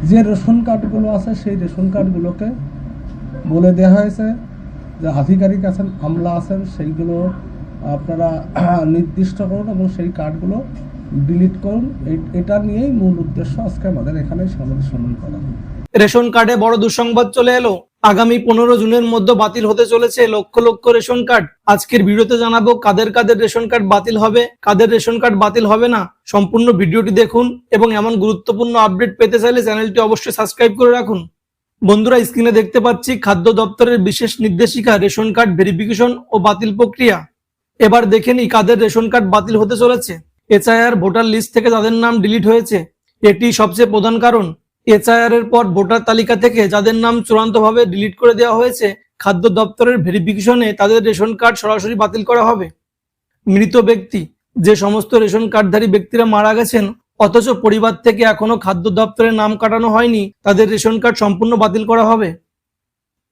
যে রেশন কার্ডগুলো আছে সেই রেশন কার্ডগুলোকে বলে দেওয়া হয়েছে যে আধিকারিক আছেন, আমলা আছেন, সেইগুলো আপনারা নির্দিষ্ট করুন এবং সেই কার্ডগুলো ডিলিট করুন। এটা নিয়েই মূল উদ্দেশ্য আজকে আমাদের এখানে সমাবেশ সম্মেলন করা। রেশন কার্ডে বড় দুঃসংবাদ চলে এলো। আগামী 15 জুনের মধ্যে বাতিল হতে চলেছে লক্ষ লক্ষ রেশন কার্ড। আজকের ভিডিওতে জানাবো কাদের কাদের রেশন কার্ড বাতিল হবে, কাদের রেশন কার্ড বাতিল হবে না। সম্পূর্ণ ভিডিওটি দেখুন এবং এমন গুরুত্বপূর্ণ আপডেট পেতে চাইলে চ্যানেলটি অবশ্যই সাবস্ক্রাইব করে রাখুন। বন্ধুরা, স্ক্রিনে দেখতে পাচ্ছি খাদ্য দপ্তরের বিশেষ নির্দেশিকা রেশন কার্ড ভেরিফিকেশন ও বাতিল প্রক্রিয়া। এবার দেখে নিই কাদের রেশন কার্ড বাতিল হতে চলেছে। এসআইআর ভোটার লিস্ট থেকে যাদের নাম ডিলিট হয়েছে, এটি সবচেয়ে প্রধান কারণ। এসআইআর এর পর ভোটার তালিকা থেকে যাদের নাম চূড়ান্তভাবে ডিলিট করে দেওয়া হয়েছে, খাদ্য দপ্তরের ভেরিফিকেশনে তাদের রেশন কার্ড সরাসরি বাতিল করা হবে। মৃত ব্যক্তি, যে সমস্ত রেশন কার্ডধারী ব্যক্তিরা মারা গেছেন অথচ পরিবার থেকে এখনো খাদ্য দপ্তরের নাম কাটানো হয়নি, তাদের রেশন কার্ড সম্পূর্ণ বাতিল করা হবে।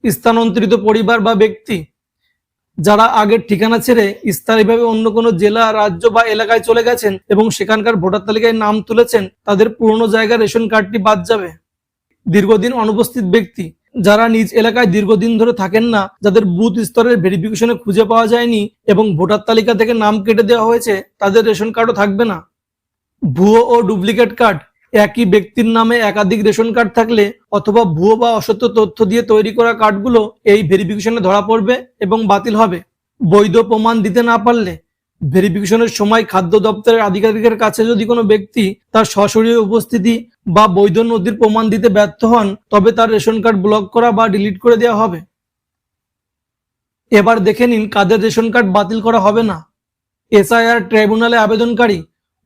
স্থানান্তরিত পরিবার বা ব্যক্তি, যারা আগের ঠিকানা ছেড়ে স্থায়ীভাবে অন্য কোনো জেলা, রাজ্য বা এলাকায় চলে গেছেন এবং সেখানকার ভোটার তালিকায় নাম তুলেছেন, তাদের পুরনো জায়গার রেশন কার্ডটি বাদ যাবে। দীর্ঘদিন অনুপস্থিত ব্যক্তি, যারা নিজ এলাকায় দীর্ঘদিন ধরে থাকেন না, যাদের বুথ স্তরের ভেরিফিকেশনে খুঁজে পাওয়া যায়নি এবং ভোটার তালিকা থেকে নাম কেটে দেওয়া হয়েছে, তাদের রেশন কার্ডও থাকবে না। ভুয়ো ও ডুপ্লিকেট কার্ড, একই ব্যক্তির নামে একাধিক রেশন কার্ড থাকলে অথবা ভুয়ো বা অসত্য তথ্য দিয়ে তৈরি করা কার্ডগুলো এই ভেরিফিকেশনে ধরা পড়বে এবং বাতিল হবে। বৈধ প্রমাণ দিতে না পারলে ভেরিফিকেশনের সময় খাদ্য দপ্তরের আধিকারিকের কাছে যদি কোনো ব্যক্তি তার সশরীরে উপস্থিতি বা বৈধ নথির প্রমাণ দিতে ব্যর্থ হন, তবে তার রেশন কার্ড ব্লক করা বা ডিলিট করে দেওয়া হবে। এবার দেখে নিন কাদের রেশন কার্ড বাতিল করা হবে না। এসআইআর ট্রাইব্যুনালে আবেদনকারী,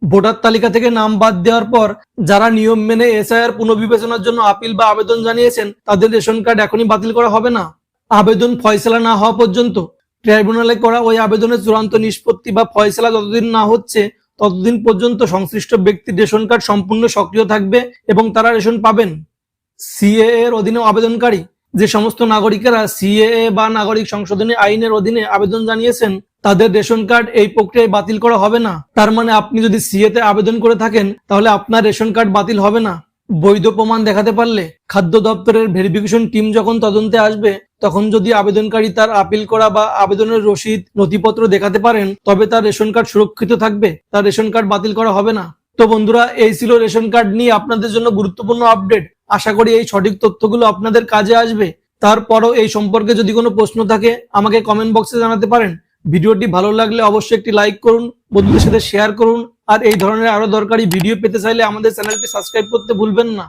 ভোটার তালিকা থেকে নাম বাদ দেওয়ার পর যারা নিয়ম মেনে এসআইআর পুনর্বিবেচনার জন্য আপিল বা আবেদন জানিয়েছেন, তাদের রেশন কার্ড এখনই বাতিল করা হবে না। আবেদন ফয়সালা না হওয়া পর্যন্ত ট্রাইব্যুনালে করা ওই আবেদনের চূড়ান্ত নিষ্পত্তি বা ফয়সালা যতদিন না হচ্ছে, ততদিন পর্যন্ত সংশ্লিষ্ট ব্যক্তির রেশন কার্ড সম্পূর্ণ সক্রিয় থাকবে এবং তারা রেশন পাবেন। সিএএ এর অধীনে আবেদনকারী, যে সমস্ত নাগরিকেরা সিএএ বা নাগরিক সংশোধনী আইনের অধীনে আবেদন জানিয়েছেন, তাদের রেশন কার্ড এই প্রক্রিয়ায় বাতিল করা হবে না। তার মানে আপনি যদি সিএ তে আবেদন করে থাকেন, তাহলে আপনার রেশন কার্ড বাতিল হবে না। বৈধ প্রমাণ দেখাতে পারলে খাদ্য দপ্তরের ভেরিফিকেশন টিম যখন তদন্তে আসবে, তখন যদি আবেদনকারী তার আপিল করা বা আবেদনের রসিদ, নথিপত্র দেখাতে পারেন, তবে তার রেশন কার্ড সুরক্ষিত থাকবে, তার রেশন কার্ড বাতিল করা হবে না। তো বন্ধুরা, এই ছিল রেশন কার্ড নিয়ে আপনাদের জন্য গুরুত্বপূর্ণ আপডেট। আশা করি এই সঠিক তথ্যগুলো আপনাদের কাজে আসবে। তারপরও এই সম্পর্কে যদি কোনো প্রশ্ন থাকে আমাকে কমেন্ট বক্সে জানাতে পারেন। ভিডিওটি ভালো লাগলে অবশ্যই একটি লাইক করুন, বন্ধুদের সাথে শেয়ার করুন, আর এই ধরনের আরো দরকারি ভিডিও পেতে চাইলে আমাদের চ্যানেলটি সাবস্ক্রাইব করতে ভুলবেন না।